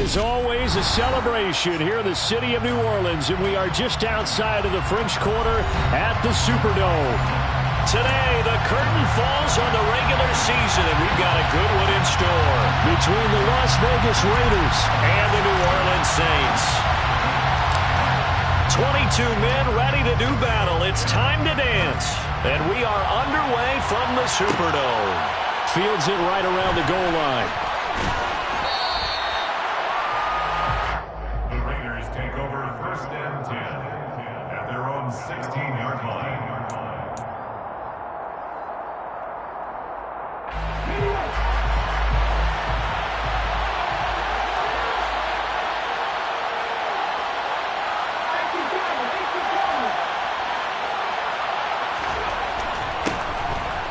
is always a celebration here in the city of New Orleans, and we are just outside of the French Quarter at the Superdome. Today, the curtain falls on the regular season, and we've got a good one in store between the Las Vegas Raiders and the New Orleans Saints. 22 men ready to do battle. It's time to dance, and we are underway from the Superdome. Fields it right around the goal line. The Raiders take over 1st and 10 at their own 16-yard line.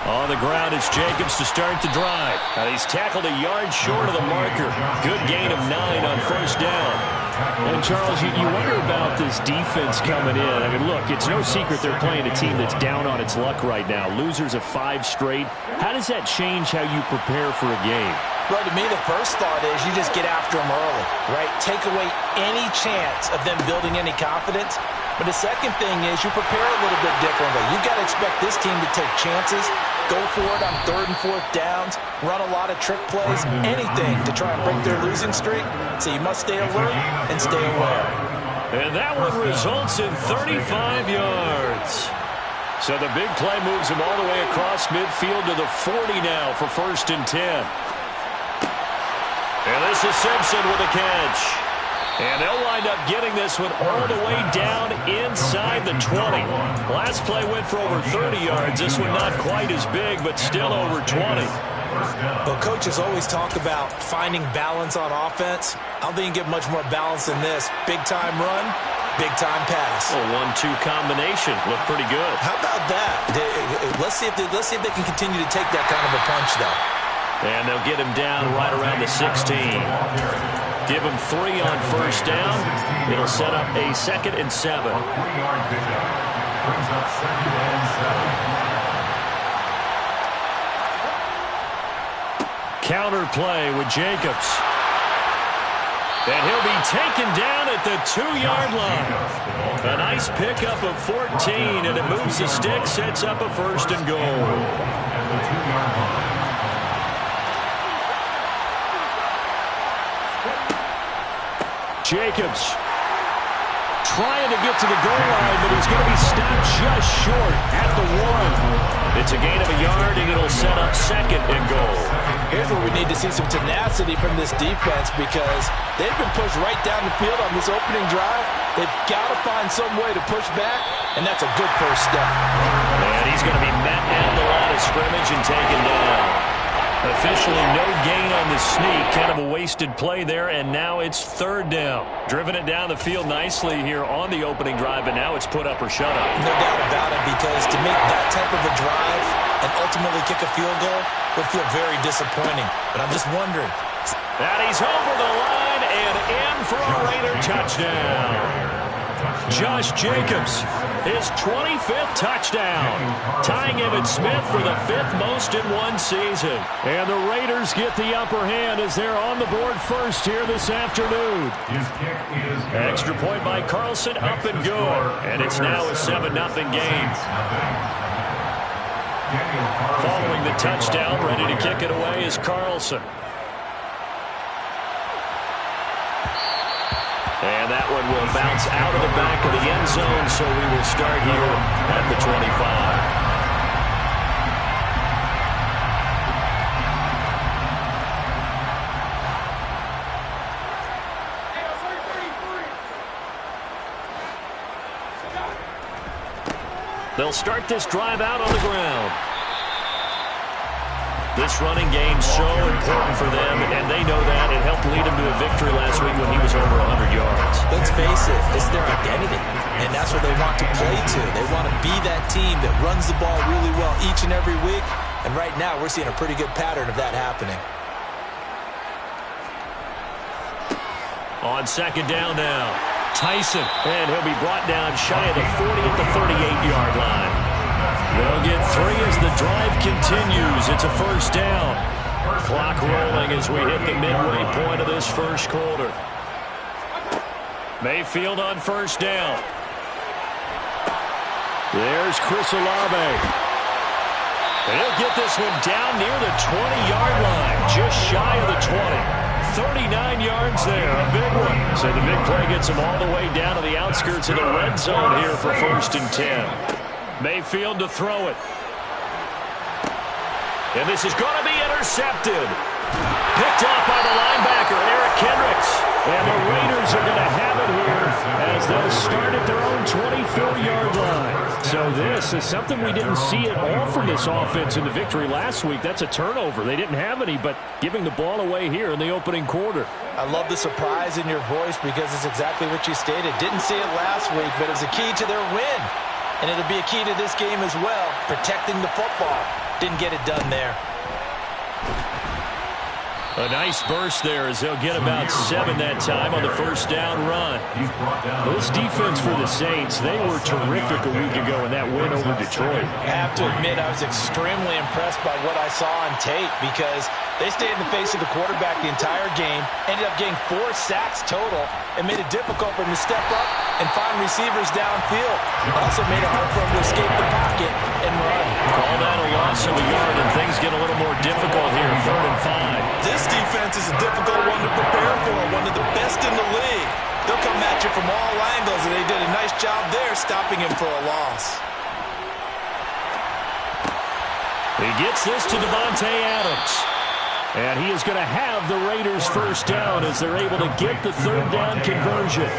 On the ground, it's Jacobs to start the drive. He's tackled a yard short of the marker. Good gain of 9 on 1st down. And, Charles, you wonder about this defense coming in. I mean, look, it's no secret they're playing a team that's down on its luck right now. Losers of 5 straight. How does that change how you prepare for a game? Well, to me, the first thought is you just get after them early, right? Take away any chance of them building any confidence. But the second thing is you prepare a little bit differently. You've got to expect this team to take chances, go for it on 3rd and 4th downs, run a lot of trick plays, anything to try and break their losing streak. So you must stay alert and stay aware. And that one results in 35 yards. So the big play moves him all the way across midfield to the 40 now for 1st and 10. And this is Simpson with a catch. And they'll wind up getting this one all the way down inside the 20. Last play went for over 30 yards. This one not quite as big, but still over 20. Well, coaches always talk about finding balance on offense. I don't think you can get much more balance than this. Big-time run, big-time pass. A 1-2 combination. Looked pretty good. How about that? Let's see if they can continue to take that kind of a punch, though. And they'll get him down right around the 16. Give him 3 on 1st down. It'll set up a 2nd and 7. 3-yard pickup brings up 2nd and 7. Counter play with Jacobs. And he'll be taken down at the 2-yard line. A nice pickup of 14, and it moves the stick, sets up a 1st and goal. At the 2-yard line. Jacobs trying to get to the goal line, but he's going to be stopped just short at the 1. It's a gain of a yard, and it'll set up 2nd and goal. Here's where we need to see some tenacity from this defense because they've been pushed right down the field on this opening drive. They've got to find some way to push back, and that's a good first step. And he's going to be met at the line of scrimmage and taken down. Officially no gain on the sneak. Kind of a wasted play there, and now it's 3rd down. Driven it down the field nicely here on the opening drive, and now it's put up or shut up. No doubt about it, because to make that type of a drive and ultimately kick a field goal would feel very disappointing. But I'm just wondering. And he's over the line and in for a Raider touchdown. Josh Jacobs, his 25th touchdown, tying Emmitt Smith for the 5th most in one season. And the Raiders get the upper hand as they're on the board first here this afternoon. His kick is good. Extra point by Carlson, up and good. And it's now a 7-0 game. Following the touchdown, ready to kick it away is Carlson. And that one will bounce out of the back of the end zone, so we will start here at the 25. They'll start this drive out on the ground. This running game's so important for them, and they know that. It helped lead them to a victory last week when he was over 100 yards. Let's face it, it's their identity, and that's what they want to play to. They want to be that team that runs the ball really well each and every week, and right now we're seeing a pretty good pattern of that happening. On 2nd down now, Tyson, and he'll be brought down shy of the 40 at the 38-yard line. They'll get 3 as the drive continues. It's a 1st down. Clock rolling as we hit the midway point of this first quarter. Mayfield on first down. There's Chris Olave. And he'll get this one down near the 20-yard line, just shy of the 20. 39 yards there, a big one. So the big play gets him all the way down to the outskirts of the red zone here for 1st and 10. Mayfield to throw it. And this is going to be intercepted. Picked off by the linebacker, Eric Kendricks. And the Raiders are going to have it here as they'll start at their own 24-yard line. So this is something we didn't see at all from this offense in the victory last week. That's a turnover. They didn't have any, but giving the ball away here in the opening quarter. I love the surprise in your voice because it's exactly what you stated. Didn't see it last week, but it was a key to their win. And it'll be a key to this game as well, protecting the football. Didn't get it done there. A nice burst there as they'll get about 7 that time on the first down run. This defense for the Saints, they were terrific a week ago in that win over Detroit. I have to admit, I was extremely impressed by what I saw on tape because they stayed in the face of the quarterback the entire game, ended up getting 4 sacks total, and made it difficult for him to step up and find receivers downfield. Also made it hard for him to escape the pocket and run. Call that a loss of a yard, and things get a little more difficult here, 3rd and 5. This defense is a difficult one to prepare for, one of the best in the league. They'll come at you from all angles, and they did a nice job there stopping him for a loss. He gets this to Davante Adams. And he is going to have the Raiders first down as they're able to get the 3rd down conversion.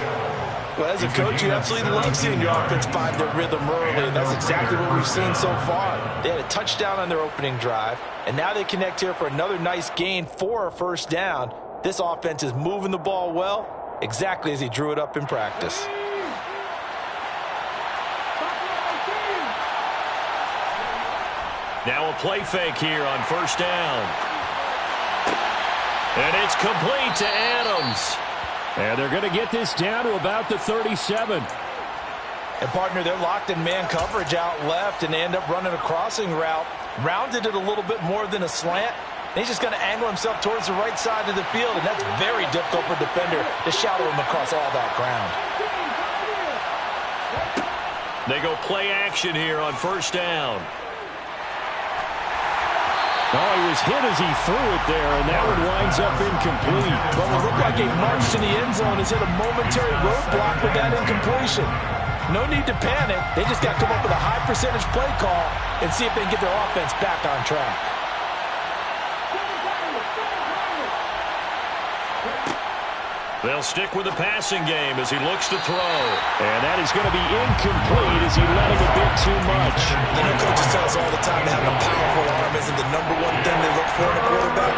Well, as a coach, you absolutely love seeing your offense find their rhythm early, and that's exactly what we've seen so far. They had a touchdown on their opening drive, and now they connect here for another nice gain for a first down. This offense is moving the ball well, exactly as he drew it up in practice. Now a play fake here on first down. And it's complete to Adams. And they're going to get this down to about the 37. And, partner, they're locked in man coverage out left, and they end up running a crossing route. Rounded it a little bit more than a slant. And he's just going to angle himself towards the right side of the field, and that's very difficult for a defender to shadow him across all that ground. They go play action here on first down. Oh, he was hit as he threw it there, and that one winds up incomplete. But it looked like a march to the end zone has hit a momentary roadblock with that incompletion. No need to panic. They just got to come up with a high percentage play call and see if they can get their offense back on track. They'll stick with the passing game as he looks to throw. And that is going to be incomplete as he let him a bit too much. You know, coaches tell us all the time that having a powerful arm isn't the #1 thing they look for in a quarterback.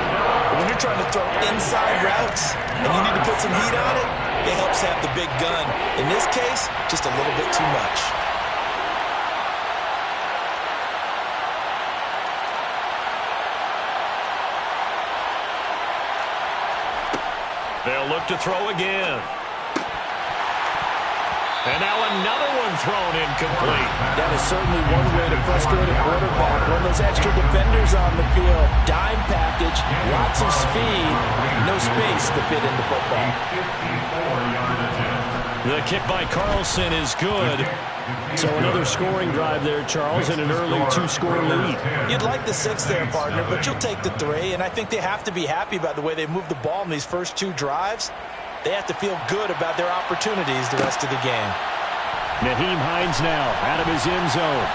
But when you're trying to throw inside routes and you need to put some heat on it, it helps have the big gun. In this case, just a little bit too much. They'll look to throw again. And now another one thrown incomplete. That is certainly one way to frustrate a quarterback. When those extra defenders on the field, dime package, lots of speed, no space to fit into football. The kick by Carlson is good. So another scoring drive there, Charles, and an early 2-score lead. You'd like the 6 there, partner, but you'll take the 3, and I think they have to be happy about the way they moved the ball in these first 2 drives. They have to feel good about their opportunities the rest of the game. Nyheim Hines now out of his end zone.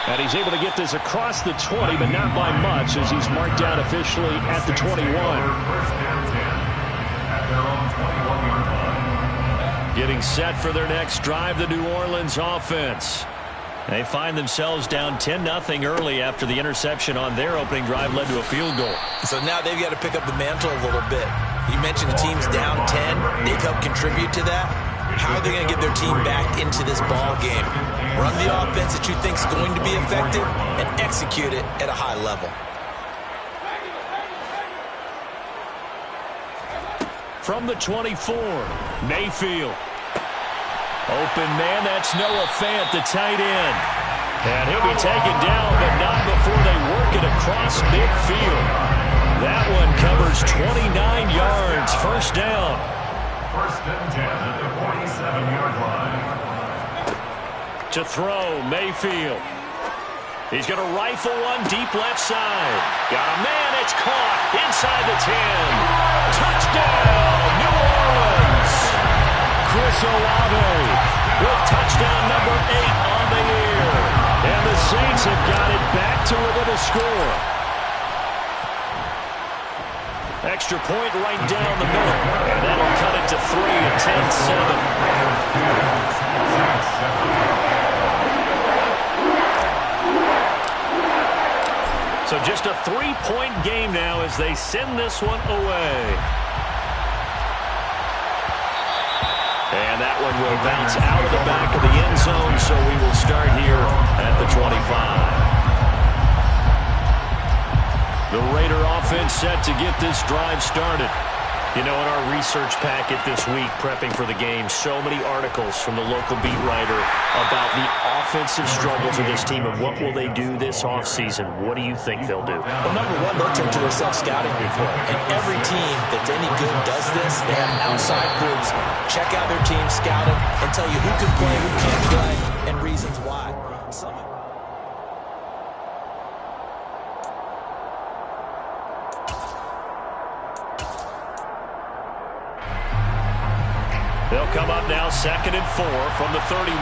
And he's able to get this across the 20, but not by much as he's marked down officially at the 21. Getting set for their next drive, the New Orleans offense. They find themselves down 10-0 early after the interception on their opening drive led to a field goal. So now they've got to pick up the mantle a little bit. You mentioned the team's down 10. They've helped contribute to that. How are they going to get their team back into this ball game? Run the offense that you think is going to be effective and execute it at a high level. From the 24, Mayfield. Open man, that's Noah Fant, the tight end. And he'll be taken down, but not before they work it across midfield. That one covers 29 yards. First down. First and 10 at the 47-yard line. To throw, Mayfield. He's going to rifle one deep left side. Got a man, it's caught inside the 10. Touchdown, New Orleans. Chris Olave with touchdown number 8 on the year. And the Saints have got it back to within a score. Extra point right down the middle. And that'll cut it to 3 at 10-7. So just a 3-point game now as they send this one away. And that one will bounce out of the back of the end zone, so we will start here at the 25. The Raider offense set to get this drive started. You know, in our research packet this week, prepping for the game, so many articles from the local beat writer about the offensive struggles of this team and what will they do this offseason. What do you think they'll do? Well, number one, they'll turn to a self-scouting report. And every team that's any good does this. They have outside groups. Check out their team, scout them, and tell you who can play, who can't play, and reasons why. They'll come up now 2nd and 4 from the 31.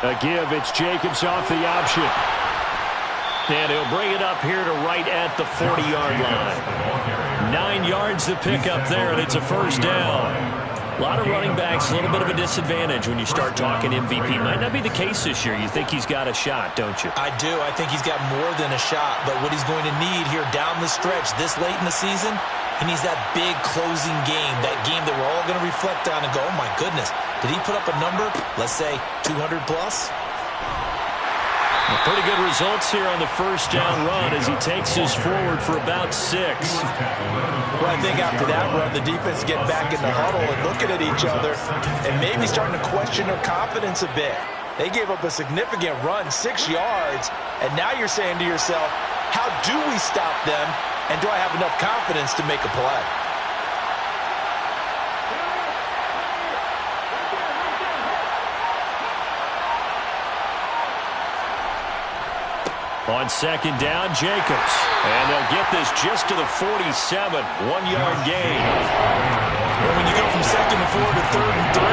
A give, it's Jacobs off the option. And he'll bring it up here to right at the 40-yard line. 9 yards to pick up there, and it's a first down. A lot of running backs, a little bit of a disadvantage when you start talking MVP. Might not be the case this year. You think he's got a shot, don't you? I do. I think he's got more than a shot. But what he's going to need here down the stretch this late in the season, he needs that big closing game, that game that we're all going to reflect on and go, oh, my goodness, did he put up a number, let's say 200 plus? Pretty good results here on the first down run as he takes us forward for about 6. Well, I think after that run, the defense get back in the huddle and looking at each other and maybe starting to question their confidence a bit. They gave up a significant run, 6 yards, and now you're saying to yourself, how do we stop them, and do I have enough confidence to make a play? On 2nd down, Jacobs. And they'll get this just to the 47, 1-yard gain. Well, when you go from 2nd and 4 to 3rd and 3,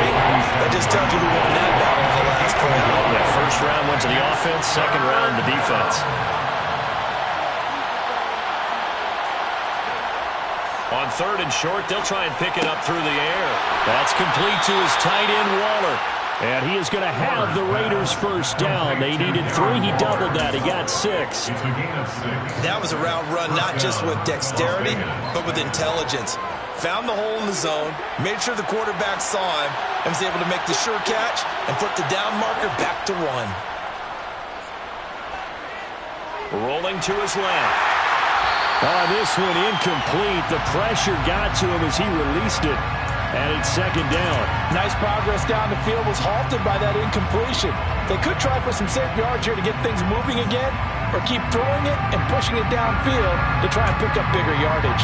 that just tells you who won that battle in the last play. That first round went to the offense, second round to defense. On 3rd and short, they'll try and pick it up through the air. That's complete to his tight end, Waller. And he is going to have the Raiders first down. They needed 3. He doubled that. He got 6. That was a route run not just with dexterity, but with intelligence. Found the hole in the zone, made sure the quarterback saw him, and was able to make the sure catch and flip the down marker back to 1. Rolling to his left. This one incomplete. The pressure got to him as he released it. And it's 2nd down. Nice progress down the field, was halted by that incompletion. They could try for some safe yards here to get things moving again, or keep throwing it and pushing it downfield to try and pick up bigger yardage.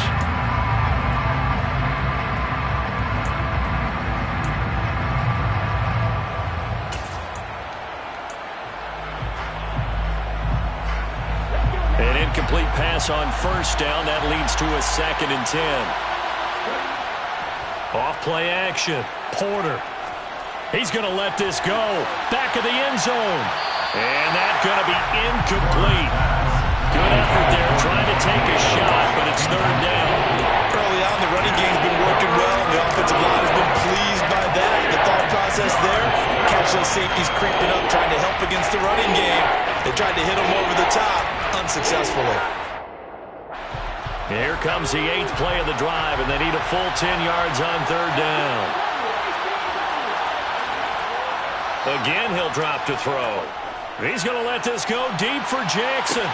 An incomplete pass on first down. That leads to a 2nd and 10. Off play action. Porter. He's going to let this go. Back of the end zone. And that's going to be incomplete. Good effort there trying to take a shot, but it's 3rd down. Early on, the running game's been working well, and the offensive line has been pleased by that. The thought process there, catch those safeties creeping up, trying to help against the running game. They tried to hit them over the top, unsuccessfully. Here comes the 8th play of the drive, and they need a full 10 yards on 3rd down. Again, he'll drop to throw. He's going to let this go deep for Jackson.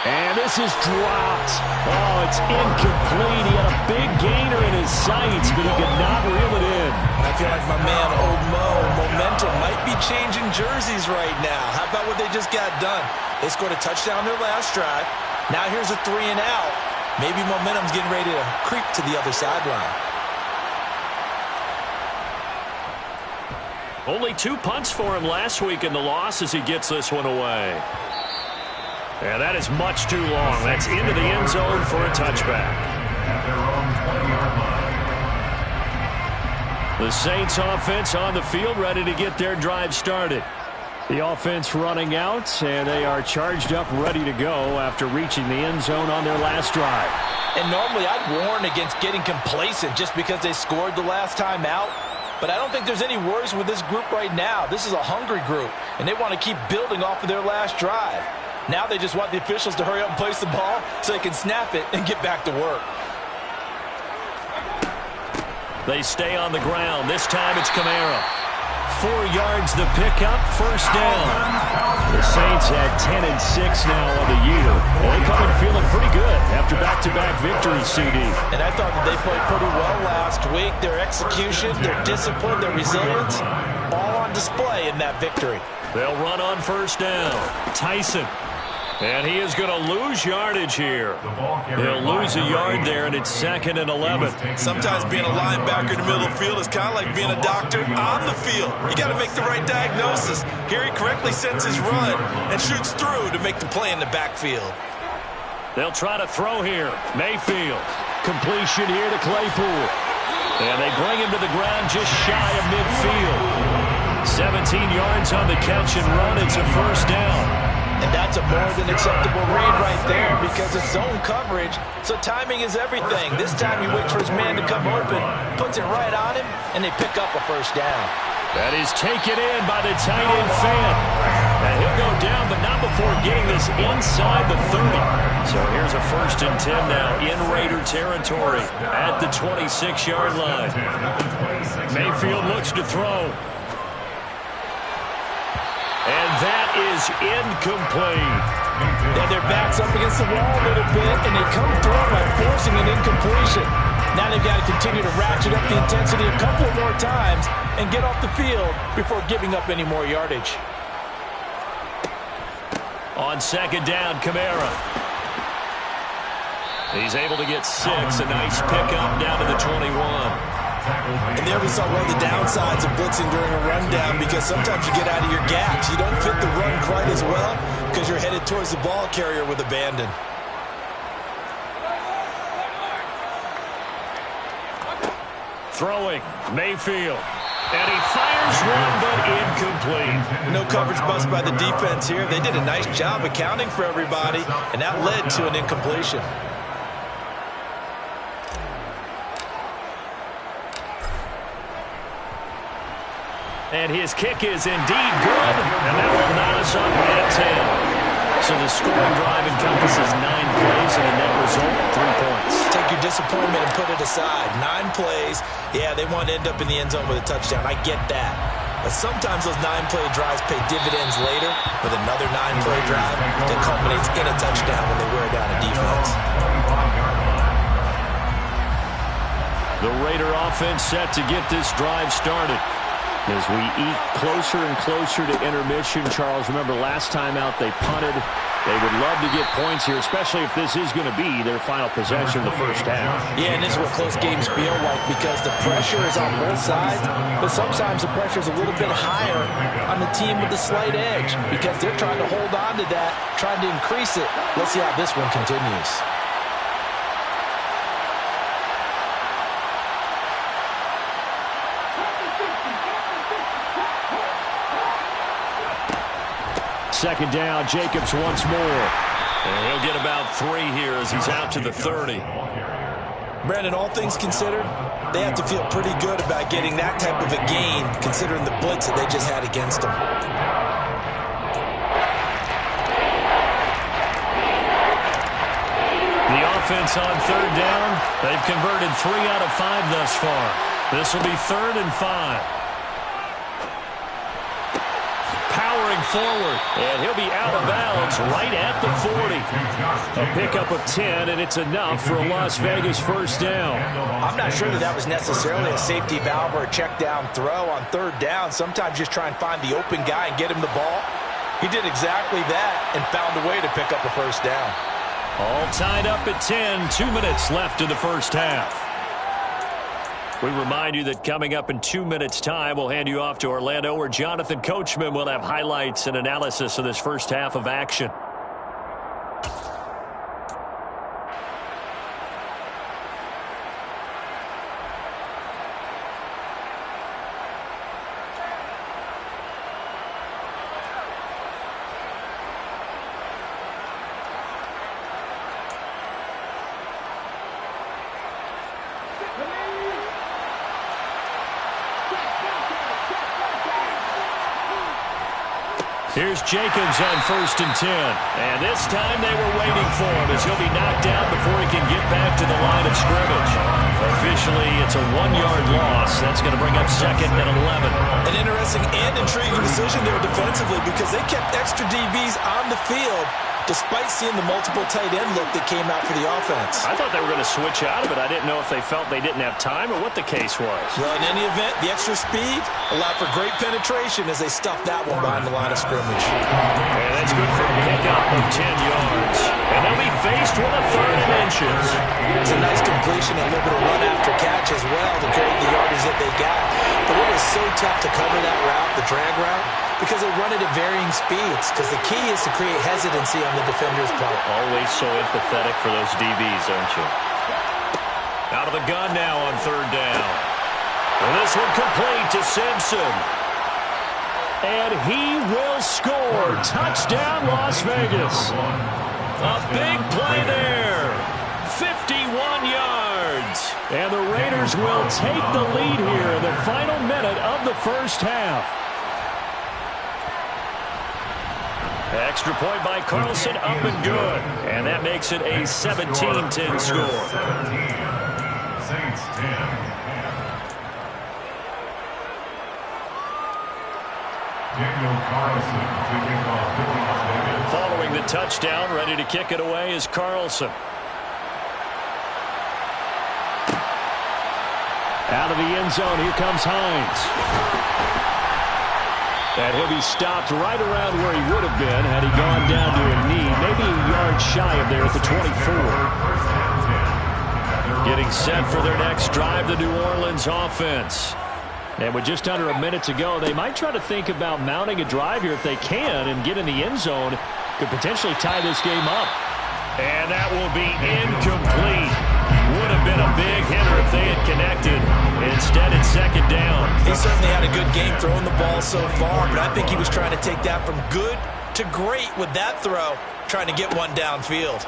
And this is dropped. Oh, it's incomplete. He had a big gainer in his sights, but he could not reel it in. I feel like my man, Old Mo, momentum might be changing jerseys right now. How about what they just got done? They scored a touchdown their last drive. Now here's a 3 and out. Maybe momentum's getting ready to creep to the other sideline. Only 2 punts for him last week in the loss as he gets this one away. And that is much too long. That's into the end zone for a touchback. The Saints offense on the field ready to get their drive started. The offense running out, and they are charged up ready to go after reaching the end zone on their last drive. And normally I'd warn against getting complacent just because they scored the last time out. But I don't think there's any worries with this group right now. This is a hungry group, and they want to keep building off of their last drive. Now they just want the officials to hurry up and place the ball so they can snap it and get back to work. They stay on the ground. This time it's Kamara. 4 yards the pickup, first down. The Saints at 10-6 now on the year. Well, they come in feeling pretty good after back-to-back victories, CD. And I thought that they played pretty well last week. Their execution, their discipline, their resilience, all on display in that victory. They'll run on first down. Tyson. And he is going to lose yardage here. He'll lose a yard there, and it's 2nd and 11. Sometimes being a linebacker in the middle of the field is kind of like being a doctor on the field. You got to make the right diagnosis. Here he correctly sets his run and shoots through to make the play in the backfield. They'll try to throw here. Mayfield. Completion here to Claypool. And they bring him to the ground just shy of midfield. 17 yards on the catch and run. It's a first down. And that's a more than acceptable read right there because it's zone coverage, so timing is everything. This time he waits for his man to come open, puts it right on him, and they pick up a first down. That is taken in by the tight end fan. And he'll go down, but not before getting this inside the 30. So here's a 1st and 10 now in Raider territory at the 26-yard line. Mayfield looks to throw. And that is incomplete. Yeah, their back's up against the wall a little bit, and they come through by forcing an incompletion. Now they've got to continue to ratchet up the intensity a couple of more times and get off the field before giving up any more yardage. On 2nd down, Kamara. He's able to get 6. A nice pickup down to the 21. And there we saw one of the downsides of blitzing during a rundown because sometimes you get out of your gaps. You don't fit the run quite as well because you're headed towards the ball carrier with abandon. Throwing, Mayfield. And he fires one, but incomplete. No coverage bust by the defense here. They did a nice job accounting for everybody, and that led to an incompletion. And his kick is indeed good, and that will knot us up at 10. So the scoring drive encompasses 9 plays and a net result, 3 points. Take your disappointment and put it aside. 9 plays. Yeah, they want to end up in the end zone with a touchdown. I get that. But sometimes those 9-play drives pay dividends later with another 9-play drive that culminates in a touchdown when they wear down a defense. The Raider offense set to get this drive started. As we eat closer and closer to intermission, Charles, remember last time out they punted. They would love to get points here, especially if this is going to be their final possession of the first half. Yeah, and this is what close games feel like because the pressure is on both sides, but sometimes the pressure is a little bit higher on the team with the slight edge because they're trying to hold on to that, trying to increase it. Let's see how this one continues. Second down, Jacobs once more. And he'll get about 3 here as he's out to the 30. Brandon, all things considered, they have to feel pretty good about getting that type of a gain considering the blitz that they just had against them. The offense on 3rd down, they've converted 3 out of 5 thus far. This will be 3rd and 5. Powering forward. And he'll be out of bounds right at the 40. A pickup of 10, and it's enough for a Las Vegas first down. I'm not sure that was necessarily a safety valve or a check down throw on third down. Sometimes just try and find the open guy and get him the ball. He did exactly that and found a way to pick up a first down. All tied up at 10, 2 minutes left in the first half. We remind you that coming up in 2 minutes' time, we'll hand you off to Orlando, where Jonathan Coachman will have highlights and analysis of this first half of action. Here's Jacobs on 1st and 10. And this time they were waiting for him, as he'll be knocked down before he can get back to the line of scrimmage. Officially, it's a 1-yard loss. That's going to bring up 2nd and 11. An interesting and intriguing decision there defensively, because they kept extra DBs on the field despite seeing the multiple tight end look that came out for the offense. I thought they were going to switch out of it. I didn't know if they felt they didn't have time or what the case was. Well, in any event, the extra speed allowed for great penetration as they stuffed that one behind the line of scrimmage. And that's good for a pickup of 10 yards. And they'll be faced with a 3rd and inches. It's a nice completion and a little bit of run after catch as well to carry the yardage that they got. But it is so tough to cover that route, the drag route, because they run it at varying speeds, because the key is to create hesitancy on the defender's part. Always so empathetic for those DBs, aren't you? Out of the gun now on 3rd down. And this one complete to Simpson. And he will score. Touchdown, Las Vegas. A big play there. 51 yards. And the Raiders will take the lead here in the final minute of the first half. Extra point by Carlson, up and good. And that makes it a 17-10 score. 17, Saints 10. Daniel Carlson to kick off for Las Vegas. Following the touchdown, ready to kick it away is Carlson. Out of the end zone, here comes Hines. And he'll be stopped right around where he would have been had he gone down to a knee, maybe a yard shy of there at the 24. Getting set for their next drive, the New Orleans offense. And with just under a minute to go, they might try to think about mounting a drive here if they can and get in the end zone. Could potentially tie this game up. And that will be incomplete. Would have been a big hitter if they had connected. Instead, it's 2nd down. He certainly had a good game throwing the ball so far, but I think he was trying to take that from good to great with that throw, trying to get one downfield.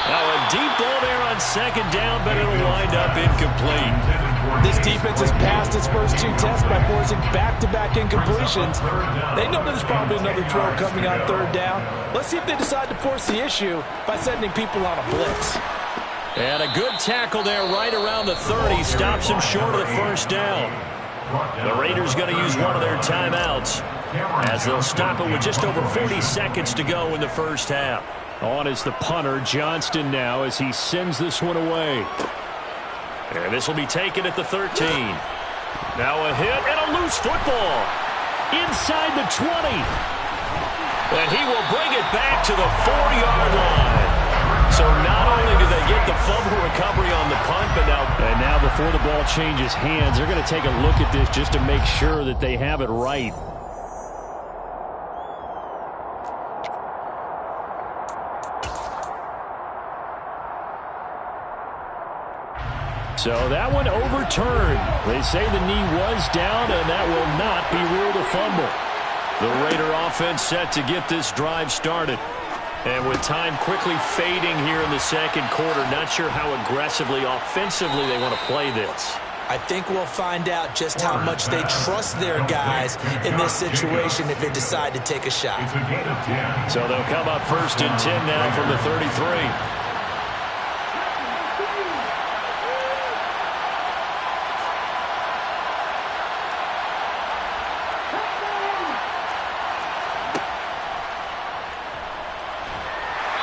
Now a deep ball there on 2nd down, but it'll wind up incomplete. This defense has passed its first 2 tests by forcing back-to-back incompletions. They know there's probably another throw coming on 3rd down. Let's see if they decide to force the issue by sending people on a blitz. And a good tackle there right around the 30. Stops him short of the first down. The Raiders going to use one of their timeouts as they'll stop it with just over 40 seconds to go in the first half. On is the punter, Johnston, now as he sends this one away. And this will be taken at the 13. Now a hit and a loose football. Inside the 20. And he will bring it back to the 4-yard line. So not only do they get the fumble recovery on the punt, but now before the ball changes hands, they're going to take a look at this just to make sure that they have it right. So that one overturned. They say the knee was down, and that will not be ruled a fumble. The Raider offense set to get this drive started. And with time quickly fading here in the 2nd quarter, not sure how aggressively, offensively they want to play this. I think we'll find out just how much they trust their guys in this situation if they decide to take a shot. So they'll come up 1st and 10 now from the 33.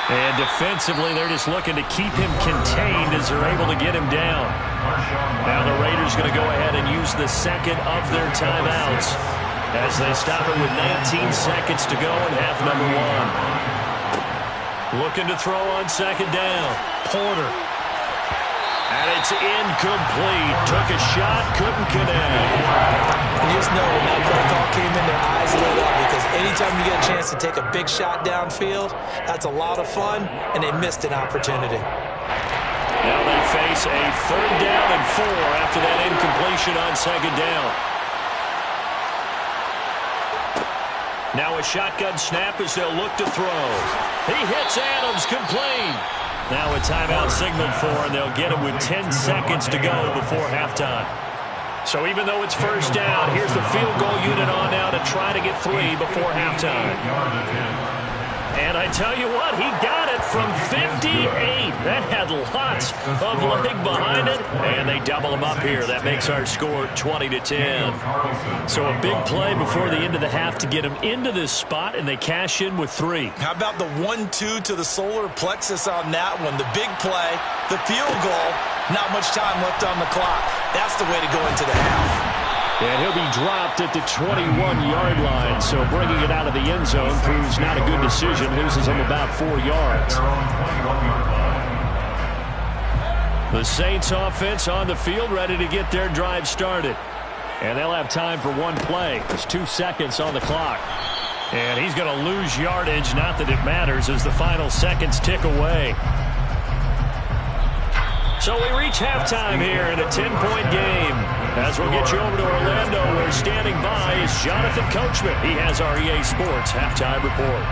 And defensively, they're just looking to keep him contained as they're able to get him down. Now the Raiders going to go ahead and use the second of their timeouts as they stop it with 19 seconds to go in half number one. Looking to throw on second down. Porter. And it's incomplete. Took a shot, couldn't connect. You just know when that play call came in, their eyes lit up because anytime you get a chance to take a big shot downfield, that's a lot of fun, and they missed an opportunity. Now they face a 3rd down and 4 after that incompletion on second down. Now a shotgun snap as they'll look to throw. He hits Adams, complete. Now a timeout signaled for, and they'll get him with 10 seconds to go before halftime. So even though it's 1st down, here's the field goal unit on now to try to get 3 before halftime. And I tell you what, he got it from 58. That had lots of leg behind it, and they double him up here. That makes our score 20-10. So a big play before the end of the half to get him into this spot, and they cash in with 3. How about the 1-2 to the solar plexus on that one? The big play, the field goal, not much time left on the clock. That's the way to go into the half. And he'll be dropped at the 21-yard line, so bringing it out of the end zone proves not a good decision. Loses him about 4 yards. The Saints offense on the field, ready to get their drive started. And they'll have time for one play. There's 2 seconds on the clock. And he's going to lose yardage, not that it matters, as the final seconds tick away. So we reach halftime here in a 10-point game. As we'll get you over to Orlando, where standing by is Jonathan Coachman. He has our EA Sports halftime report.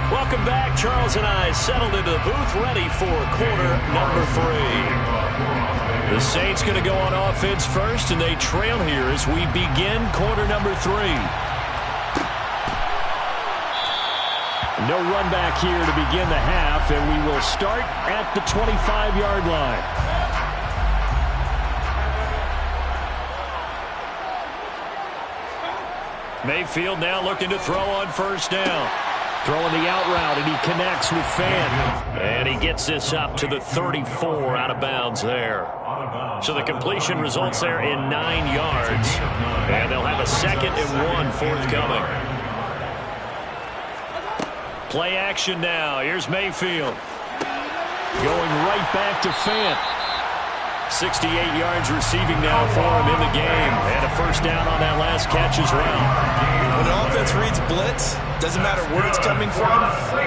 Welcome back. Charles and I settled into the booth, ready for quarter number 3. The Saints going to go on offense first, and they trail here as we begin quarter number 3. No run back here to begin the half, and we will start at the 25-yard line. Mayfield now looking to throw on 1st down. Throwing the out route, and he connects with Fan. And he gets this up to the 34 out of bounds there. So the completion results there in 9 yards. And they'll have a 2nd and 1 forthcoming. Play action now. Here's Mayfield. Going right back to Fan. 68 yards receiving now for him in the game. And a 1st down on that last catch as well. When an offense reads blitz, doesn't matter where it's coming from,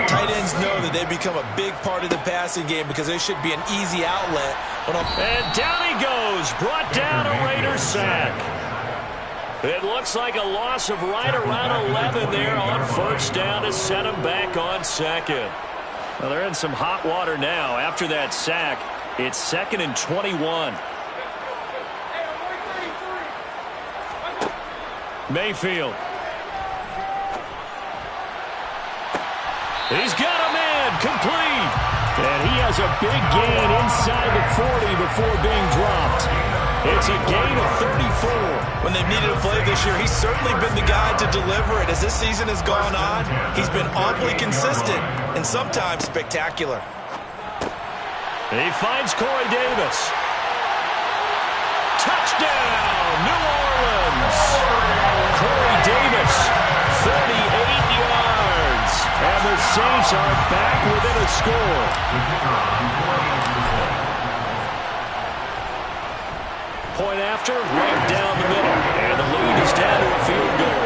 tight ends know that they become a big part of the passing game because they should be an easy outlet. And down he goes. Brought down a Raider sack. It looks like a loss of right around 11 there on 1st down to set him back on 2nd. Well, they're in some hot water now. After that sack, it's 2nd and 21. Mayfield. He's got a man, complete. And he has a big gain inside the 40 before being dropped. It's a gain of 34. When they've needed a play this year, he's certainly been the guy to deliver it. As this season has gone on, he's been awfully consistent and sometimes spectacular. He finds Corey Davis. Touchdown, New Orleans. Corey Davis, 38 yards. And the Saints are back within a score. Point after, right down the middle. And the lead is down to a field goal.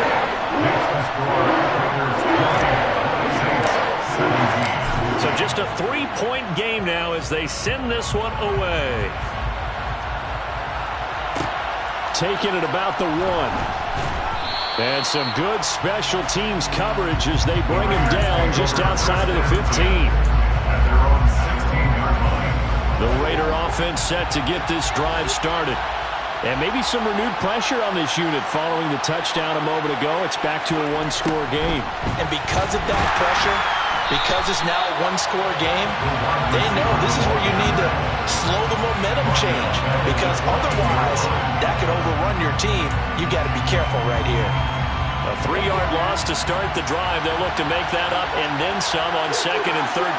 So just a 3-point game now as they send this one away. Taking it about the 1. And some good special teams coverage as they bring him down just outside of the 15. The Raider offense set to get this drive started. And maybe some renewed pressure on this unit following the touchdown a moment ago. It's back to a 1-score game. And because of that pressure, Because it's now a one-score game, they know this is where you need to slow the momentum change. Because otherwise, that could overrun your team. You got to be careful right here. A 3-yard loss to start the drive. They'll look to make that up and then some on 2nd and 13.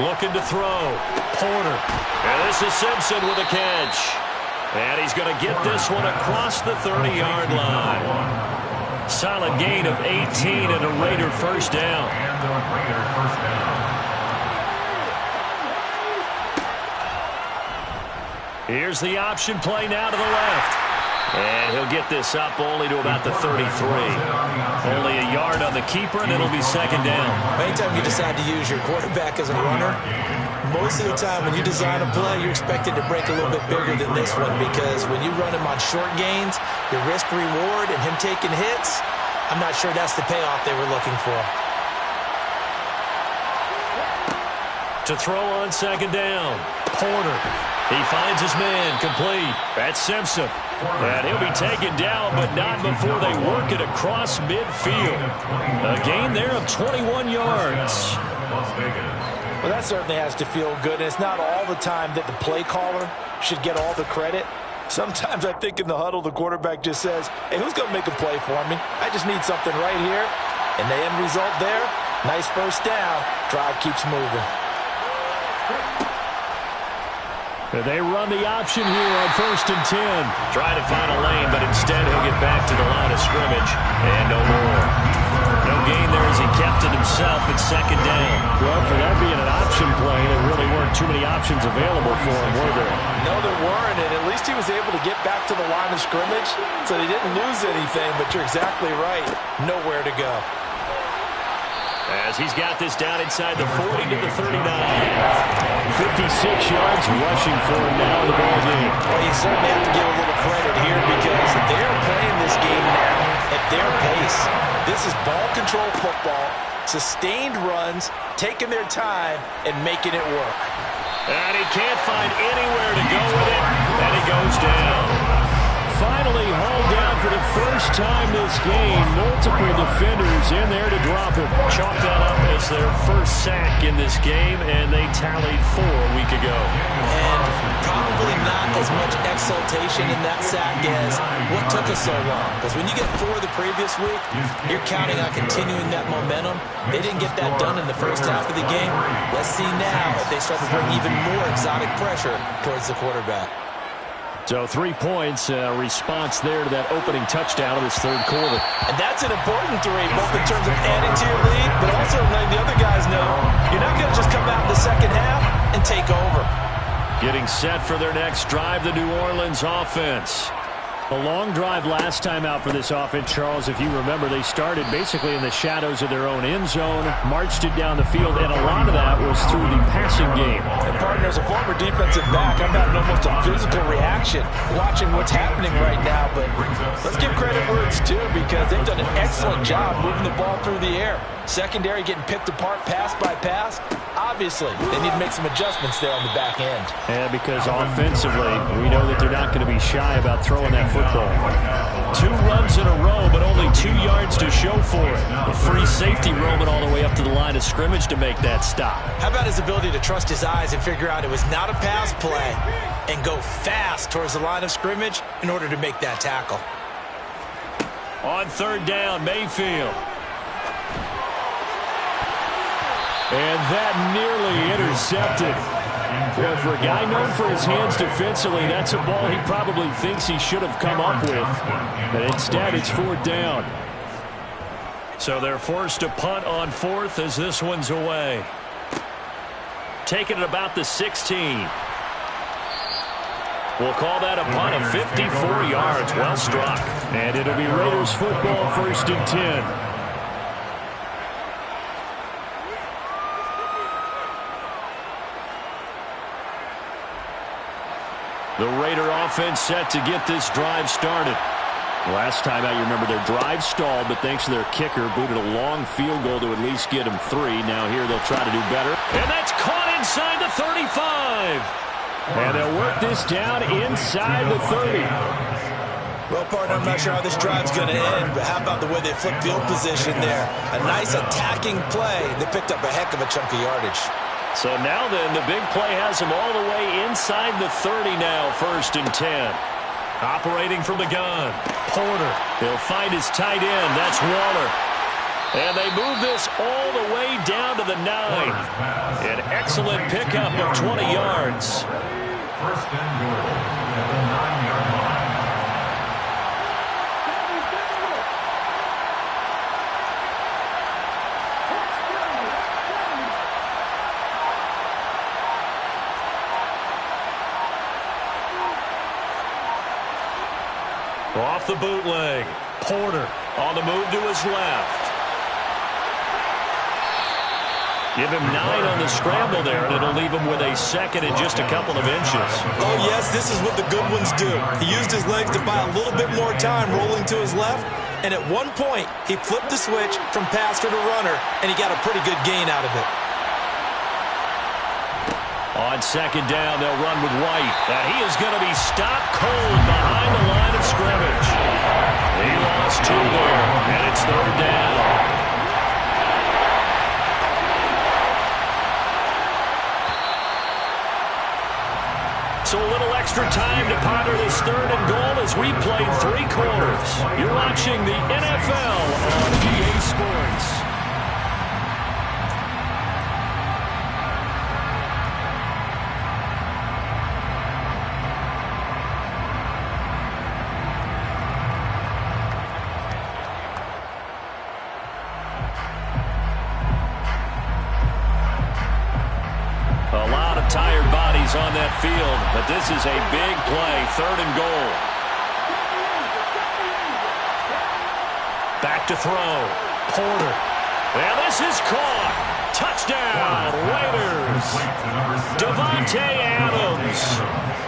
Looking to throw. Porter. And this is Simpson with a catch. And he's going to get this one across the 30-yard line. Solid gain of 18 and a Raider first down. Here's the option play now to the left. And he'll get this up only to about the 33. Only a yard on the keeper, and it'll be 2nd down. Anytime you decide to use your quarterback as a runner, most of the time when you design a play, you're expected to break a little bit bigger than this one, because when you run him on short gains, your risk-reward and him taking hits, I'm not sure that's the payoff they were looking for. To throw on 2nd down. Porter. He finds his man, complete. That's Simpson. And he'll be taken down, but not before they work it across midfield. A gain there of 21 yards. Well, that certainly has to feel good, and it's not all the time that the play caller should get all the credit. Sometimes I think in the huddle, the quarterback just says, hey, who's going to make a play for me? I just need something right here. And the end result there, nice first down. Drive keeps moving. They run the option here on 1st and 10. Try to find a lane, but instead he'll get back to the line of scrimmage. And no more. No gain there as he kept it himself at 2nd down. Well, for that being an option play, there really weren't too many options available for him, were there? No, there weren't, and at least he was able to get back to the line of scrimmage, so he didn't lose anything, but you're exactly right. Nowhere to go. As he's got this down inside the 40 to the 39. 56 yards rushing for him now in the ball game. Well, you certainly have to give a little credit here because they're playing this game now at their pace. This is ball control football, sustained runs, taking their time, and making it work. And he can't find anywhere to go with it, and he goes down. Finally hauled down for the first time this game. Multiple defenders in there to drop him. Chalk that up as their first sack in this game, and they tallied 4 a week ago. And probably not as much exultation in that sack as what took us so long. Because when you get 4 the previous week, you're counting on continuing that momentum. They didn't get that done in the first half of the game. Let's see now if they start to bring even more exotic pressure towards the quarterback. So 3 points, response there to that opening touchdown of this 3rd quarter. And that's an important 3, both in terms of adding to your lead, but also letting the other guys know you're not going to just come out in the second half and take over. Getting set for their next drive, the New Orleans offense. A long drive last time out for this offense, Charles. If you remember, they started basically in the shadows of their own end zone, marched it down the field, and a lot of that was through the passing game. And partner, as a former defensive back, I'm having almost a physical reaction watching what's happening right now. But let's give credit where it's due because they've done an excellent job moving the ball through the air. Secondary getting picked apart pass by pass. Obviously, they need to make some adjustments there on the back end. Yeah, because offensively, we know that they're not going to be shy about throwing that football. 2 runs in a row, but only 2 yards to show for it. A free safety roaming all the way up to the line of scrimmage to make that stop. How about his ability to trust his eyes and figure out it was not a pass play and go fast towards the line of scrimmage in order to make that tackle. On 3rd down, Mayfield. And that nearly intercepted. Well, for a guy known for his hands defensively, that's a ball he probably thinks he should have come up with. But instead, it's 4th down. So they're forced to punt on 4th as this one's away. Taking it about the 16. We'll call that a punt of 54 yards. Well struck. And it'll be Raiders football, 1st and 10. The Raider offense set to get this drive started. Last time out, you remember their drive stalled, but thanks to their kicker, booted a long field goal to at least get them 3. Now here they'll try to do better. And that's caught inside the 35. And they'll work this down inside the 30. Well, partner, I'm not sure how this drive's going to end, but how about the way they flip field position there? A nice attacking play. They picked up a heck of a chunk of yardage. So now then, the big play has him all the way inside the 30 now, 1st and 10. Operating from the gun, Porter. He'll find his tight end. That's Waller. And they move this all the way down to the 9. An excellent pickup of 20 yards. 1st and goal at the 9-yard line. Off the bootleg, Porter on the move to his left. Give him 9 on the scramble there, and it'll leave him with a 2nd and just a couple of inches. Oh, yes, this is what the good ones do. He used his legs to buy a little bit more time rolling to his left, and at one point, he flipped the switch from passer to runner, and he got a pretty good gain out of it. On 2nd down, they'll run with White. And he is going to be stopped cold behind the line of scrimmage. He lost 2 there, and it's 3rd down. So a little extra time to ponder this 3rd and goal as we played 3 quarters. You're watching the NFL on EA Sports. Tired bodies on that field, but this is a big play, 3rd and goal. Back to throw, Porter. And this is caught. Touchdown, Raiders. Devontae Adams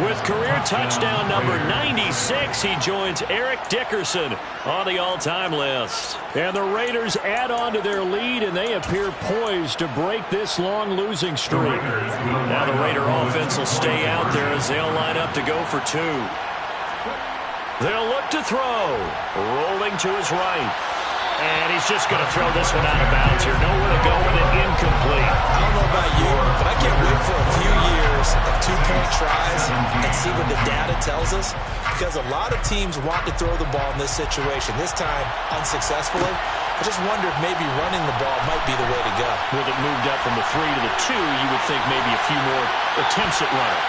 with career touchdown number 96. He joins Eric Dickerson on the all-time list. And the Raiders add on to their lead, and they appear poised to break this long losing streak. Now the Raider offense will stay out there as they'll line up to go for 2. They'll look to throw. Rolling to his right. And he's just going to throw this one out of bounds here. Nowhere to go with it. Incomplete. I don't know about you, but I can't wait for a few years of 2-point tries and see what the data tells us. Because a lot of teams want to throw the ball in this situation. This time, unsuccessfully. I just wonder if maybe running the ball might be the way to go. With it moved up from the 3 to the 2, you would think maybe a few more attempts at running.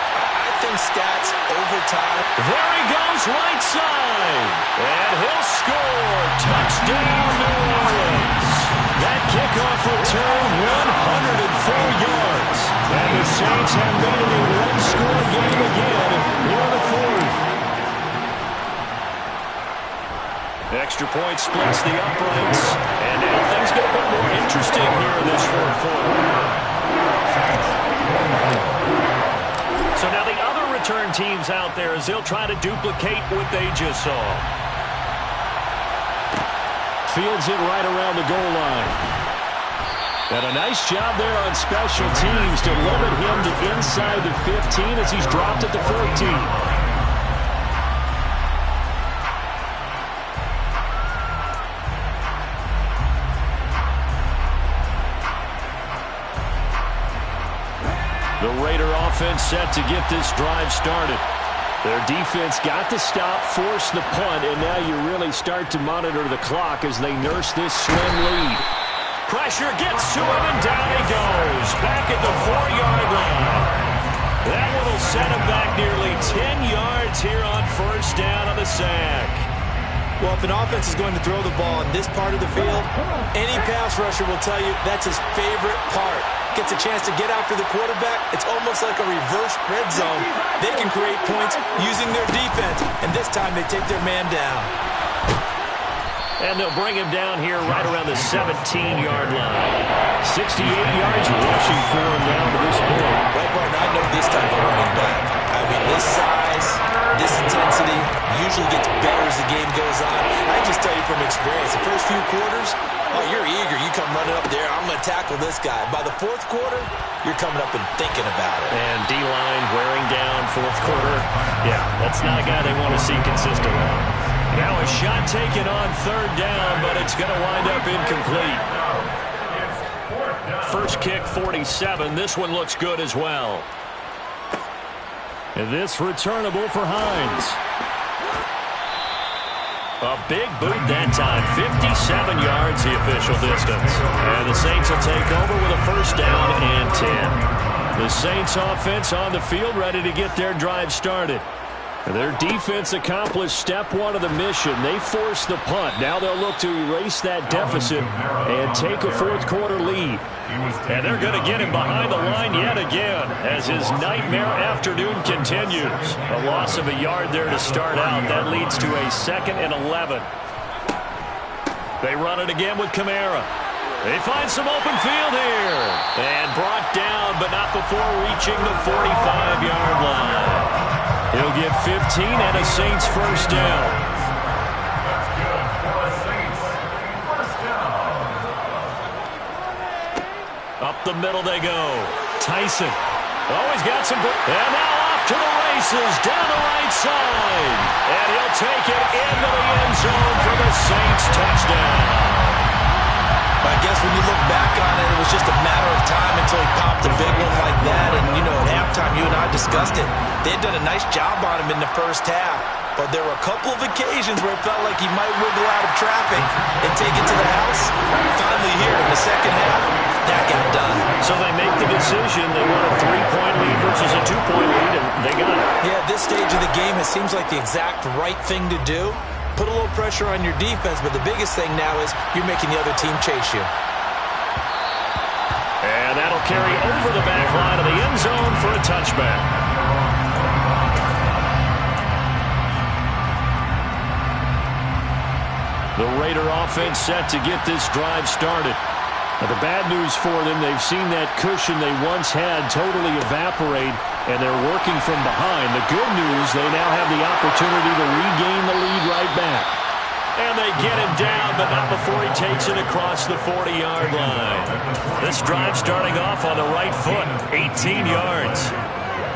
I think stats over time. There he goes, right side. And he'll score. Touchdown, New Orleans. That kickoff return, 104 yards. And the Saints have made it a one-score game again here in the 4th. Extra point splits the uprights. And now things get a bit more interesting here in this 4th quarter. So now the other return teams out there as they'll try to duplicate what they just saw. Fields it right around the goal line. And a nice job there on special teams to limit him to inside the 15 as he's dropped at the 14. The Raider offense set to get this drive started. Their defense got the stop, forced the punt, and now you really start to monitor the clock as they nurse this slim lead. Pressure gets to him, and down he goes. Back at the 4-yard line. That one will set him back nearly 10 yards here on 1st down on the sack. Well, if an offense is going to throw the ball in this part of the field, any pass rusher will tell you that's his favorite part. Gets a chance to get after the quarterback. It's almost like a reverse red zone. They can create points using their defense, and this time they take their man down. And they'll bring him down here right around the 17-yard line. 68 yards rushing for him now to this point. Well, Martin, I know this type of running back. I mean, this size, this intensity usually gets better as the game goes on. I just tell you from experience, the first few quarters, oh, you're eager. You come running up there. I'm going to tackle this guy. By the 4th quarter, you're coming up and thinking about it. And D-line wearing down 4th quarter. Yeah, that's not a guy they want to see consistently. Now a shot taken on third down, but it's going to wind up incomplete. First kick, 47. This one looks good as well. And this returnable for Hines. A big boot that time. 57 yards the official distance. And the Saints will take over with a first down and 10. The Saints offense on the field ready to get their drive started. Their defense accomplished step one of the mission. They forced the punt. Now they'll look to erase that deficit and take a fourth quarter lead. And they're going to get him behind the line yet again as his nightmare afternoon continues. A loss of a yard there to start out. That leads to a 2nd and 11. They run it again with Kamara. They find some open field here. And brought down, but not before reaching the 45-yard line. He'll get 15 and a Saints first down. That's good for the Saints. First down. Up the middle they go. Tyson. Oh, he's got some. And now off to the races down the right side. And he'll take it into the end zone for the Saints touchdown. I guess when you look back on it, it was just a matter of time until he popped a big one like that. And, you know, at halftime, you and I discussed it. They had done a nice job on him in the first half. But there were a couple of occasions where it felt like he might wiggle out of traffic and take it to the house. Finally here in the second half, that got done. So they make the decision. They want a 3-point lead versus a 2-point lead, and they got it. Yeah, at this stage of the game, it seems like the exact right thing to do. Put a little pressure on your defense, but the biggest thing now is you're making the other team chase you. And that'll carry over the back line of the end zone for a touchback. The Raider offense set to get this drive started. Now, the bad news for them, they've seen that cushion they once had totally evaporate, and they're working from behind. The good news, they now have the opportunity to regain the lead right back. And they get him down, but not before he takes it across the 40-yard line. This drive starting off on the right foot, 18 yards.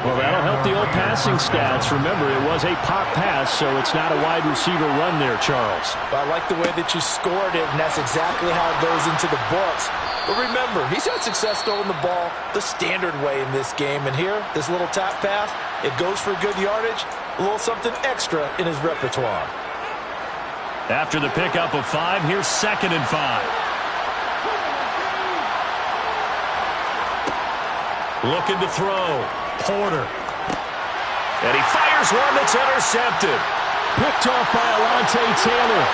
Well, that'll help the old passing stats. Remember, it was a pop pass, so it's not a wide receiver run there, Charles. I like the way that you scored it, and that's exactly how it goes into the books. But remember, he's had success throwing the ball the standard way in this game. And here, this little tap pass, it goes for good yardage, a little something extra in his repertoire. After the pickup of 5, here's 2nd and 5. Looking to throw. Porter. And he fires one that's intercepted. Picked off by Alontae Taylor.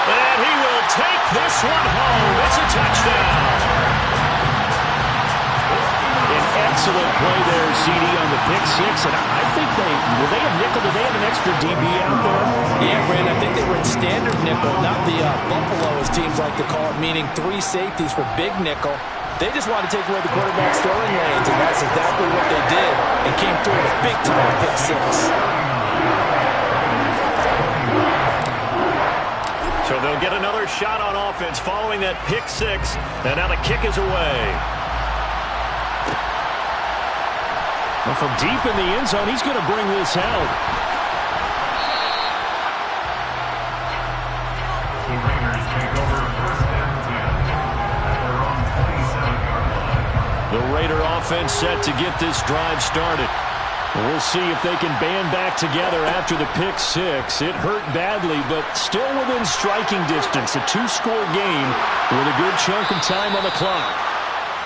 And he will take this one home. It's a touchdown. An excellent play there, CD, on the pick 6. And I think were they a nickel? Did they have an extra DB out there? Yeah, Brandon, I think they were in standard nickel, not the Buffalo, as teams like to call it, meaning 3 safeties for big nickel. They just wanted to take away the quarterback's throwing lanes, and that's exactly what they did, and came through with a big-time pick 6. So they'll get another shot on offense following that pick 6, and now the kick is away. Well, from deep in the end zone, he's going to bring this out. The Raiders take over first and 10 at their own 27-yard line. The Raider offense set to get this drive started. We'll see if they can band back together after the pick 6. It hurt badly, but still within striking distance. A 2-score game with a good chunk of time on the clock.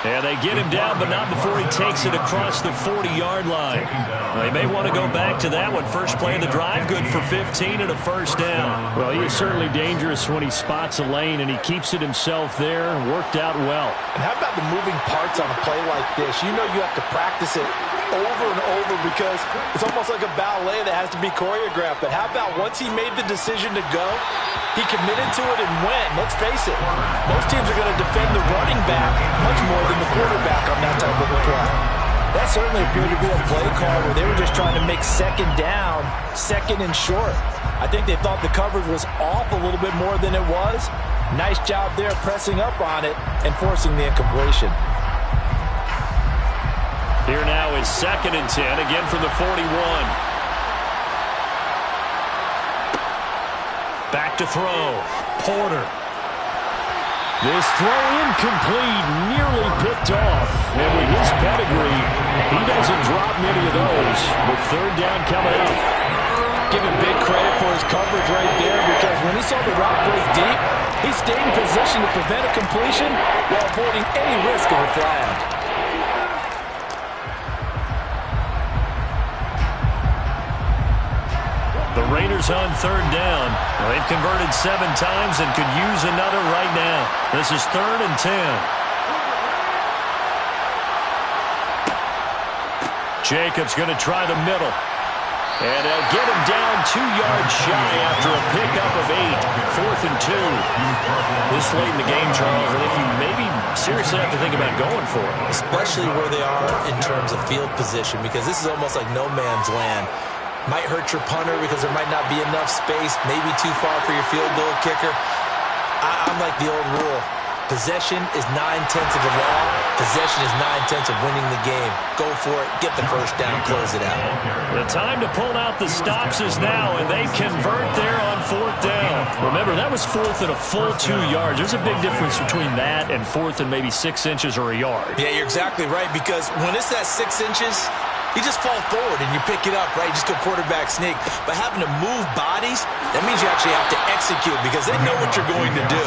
And they get him down, but not before he takes it across the 40-yard line. They may want to go back to that one. First play of the drive, good for 15 and a first down. Well, he is certainly dangerous when he spots a lane, and he keeps it himself there. Worked out well. And how about the moving parts on a play like this? You know you have to practice it over and over because it's almost like a ballet that has to be choreographed. But how about once he made the decision to go, he committed to it and went. Let's face it, most teams are going to defend the running back much more than the quarterback on that type of a play. That certainly appeared to be a play call where they were just trying to make second down, second and short. I think they thought the coverage was off a little bit more than it was. Nice job there pressing up on it and forcing the incompletion. Here now is 2nd and 10, again from the 41. Back to throw. Porter. This throw incomplete, nearly picked off. And with his pedigree, he doesn't drop many of those. But third down coming up. Give him big credit for his coverage right there, because when he saw the route break deep, he stayed in position to prevent a completion while avoiding any risk of a flag. The Raiders on third down. Well, they've converted 7 times and could use another right now. This is 3rd and 10. Jacobs going to try the middle. And they'll get him down 2 yards shy after a pickup of 8. 4th and 2. This late in the game, Charles, I think you maybe seriously have to think about going for it. Especially where they are in terms of field position, because this is almost like no man's land. Might hurt your punter because there might not be enough space, maybe too far for your field goal kicker. I'm like the old rule. Possession is 9/10 of the law. Possession is 9/10 of winning the game. Go for it. Get the first down. Close it out. The time to pull out the stops is now, and they convert there on 4th down. Remember, that was 4th and a full 2 yards. There's a big difference between that and 4th and maybe 6 inches or a yard. Yeah, you're exactly right, because when it's that 6 inches, you just fall forward and you pick it up, right? You just go quarterback sneak. But having to move bodies, that means you actually have to execute, because they know what you're going to do.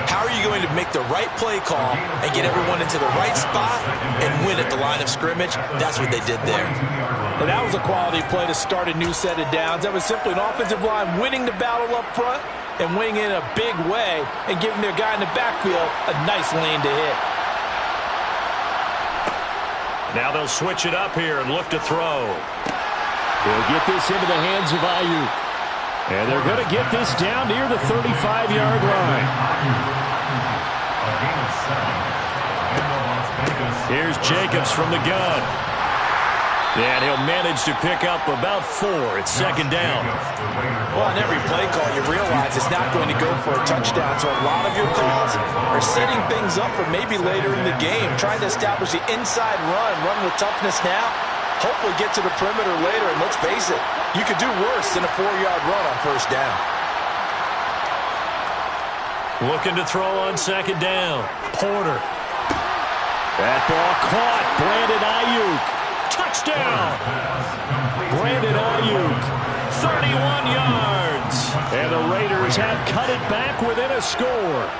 How are you going to make the right play call and get everyone into the right spot and win at the line of scrimmage? That's what they did there. And that was a quality play to start a new set of downs. That was simply an offensive line winning the battle up front and winning in a big way and giving their guy in the backfield a nice lane to hit. Now they'll switch it up here and look to throw. They'll get this into the hands of Ayuk. And they're going to get this down near the 35-yard line. Here's Jacobs from the gun. And he'll manage to pick up about 4. It's 2nd down. Well, on every play call, you realize it's not going to go for a touchdown. So a lot of your calls are setting things up for maybe later in the game, trying to establish the inside run with toughness now. Hopefully get to the perimeter later, and let's face it, you could do worse than a 4-yard run on 1st down. Looking to throw on 2nd down. Porter. That ball caught. Brandon Ayuk. Touchdown! Brandon Ayuk, 31 yards. And the Raiders have cut it back within a score.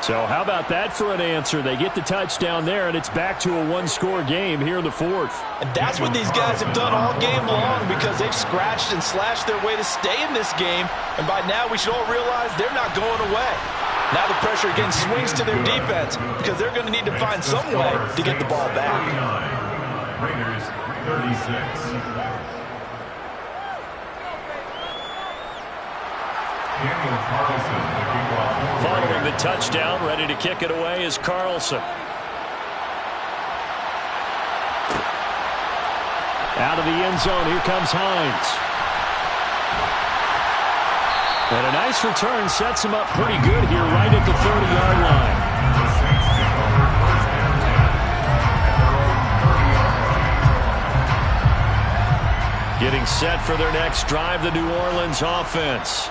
So how about that for an answer? They get the touchdown there, and it's back to a 1-score game here in the 4th. And that's what these guys have done all game long, because they've scratched and slashed their way to stay in this game. And by now, we should all realize they're not going away. Now the pressure again swings to their defense, because they're going to need to find some way to get the ball back. Raiders 36. Following the touchdown, ready to kick it away is Carlson. Out of the end zone, here comes Hines. And a nice return sets him up pretty good here right at the 30-yard line. Getting set for their next drive, the New Orleans offense.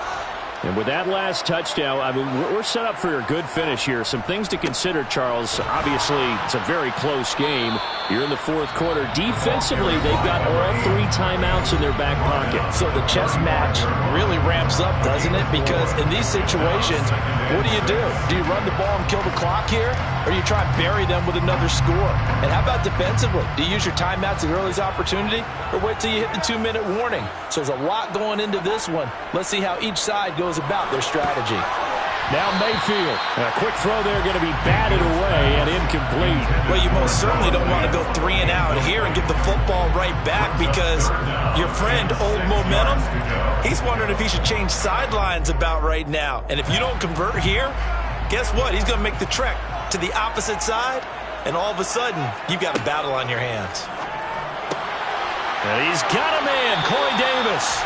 And with that last touchdown, I mean, we're set up for a good finish here. Some things to consider, Charles. Obviously, it's a very close game. You're in the 4th quarter. Defensively, they've got all 3 timeouts in their back pocket. So the chess match really ramps up, doesn't it? Because in these situations, what do? Do you run the ball and kill the clock here? Or you try and bury them with another score? And how about defensively? Do you use your timeouts at earliest opportunity? Or wait till you hit the 2-minute warning? So there's a lot going into this one. Let's see how each side goes about their strategy. Now Mayfield. A quick throw there going to be batted away and incomplete. Well, you most certainly don't want to go 3 and out here and get the football right back, because your friend, Old Momentum, he's wondering if he should change sidelines about right now. And if you don't convert here, guess what? He's going to make the trek to the opposite side, and all of a sudden, you've got a battle on your hands. And he's got a man, Corey Davis.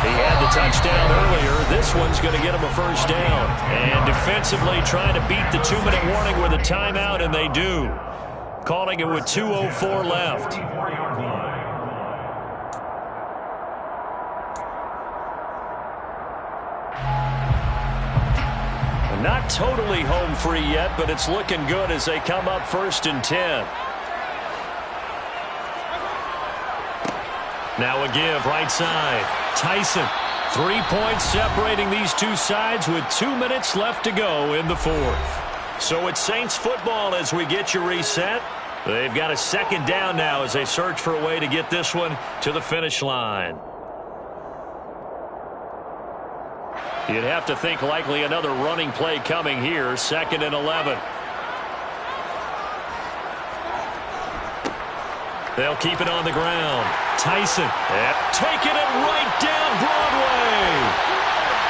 He had the touchdown earlier. This one's going to get him a 1st down. And defensively trying to beat the 2-minute warning with a timeout, and they do. Calling it with 2:04 left. Not totally home free yet, but it's looking good as they come up 1st and 10. Now a give, right side. Tyson. 3 points separating these two sides with 2 minutes left to go in the fourth. So it's Saints football as we get you reset. They've got a 2nd down now as they search for a way to get this one to the finish line. You'd have to think likely another running play coming here. 2nd and 11. They'll keep it on the ground. Tyson taking it right down Broadway.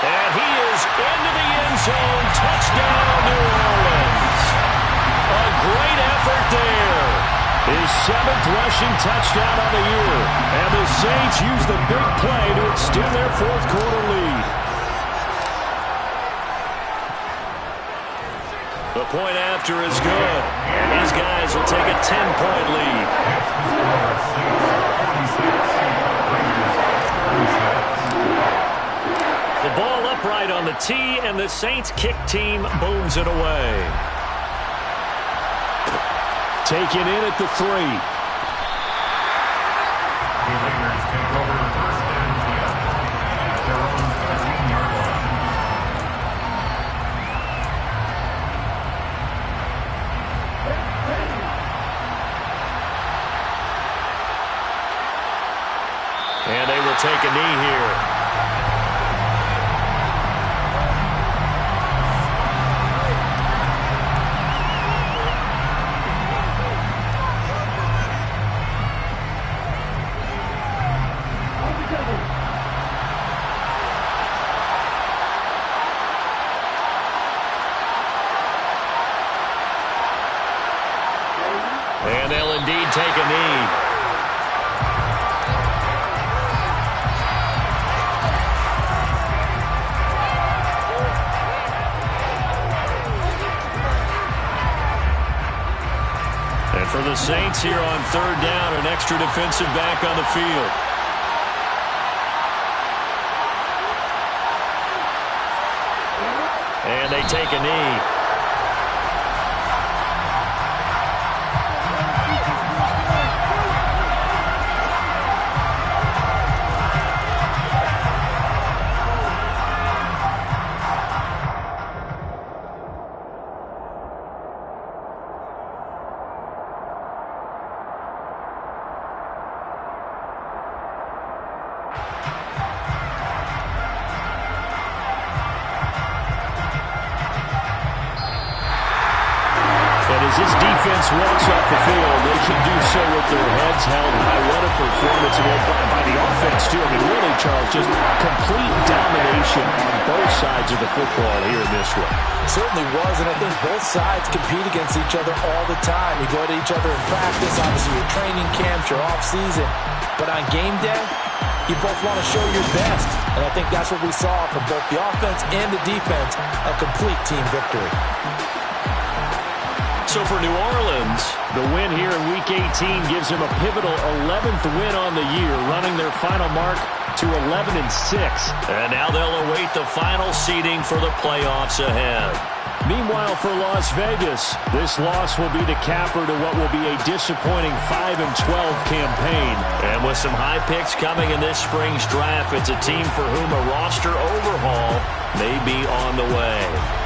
And he is into the end zone. Touchdown, New Orleans. A great effort there. His 7th rushing touchdown on the year. And the Saints use the big play to extend their 4th quarter lead. The point after is good. And these guys will take a 10-point lead. The ball upright on the tee, and the Saints kick team booms it away. Taken in at the 3. The Raiders take over 1st and 10 at their own 13-yard line. And they will take a knee here. And they'll indeed take a knee. And for the Saints here on 3rd down, an extra defensive back on the field. And they take a knee. As this defense walks off the field, they can do so with their heads held high. What a performance by the offense, too. I mean, really, Charles, just complete domination on both sides of the football here in this one. Certainly was, and I think both sides compete against each other all the time. You go to each other in practice, obviously your training camps, your off-season. But on game day, you both want to show your best. And I think that's what we saw from both the offense and the defense, a complete team victory. So for New Orleans, the win here in Week 18 gives them a pivotal 11th win on the year, running their final mark to 11-6. And now they'll await the final seeding for the playoffs ahead. Meanwhile, for Las Vegas, this loss will be the capper to what will be a disappointing 5-12 campaign. And with some high picks coming in this spring's draft, it's a team for whom a roster overhaul may be on the way.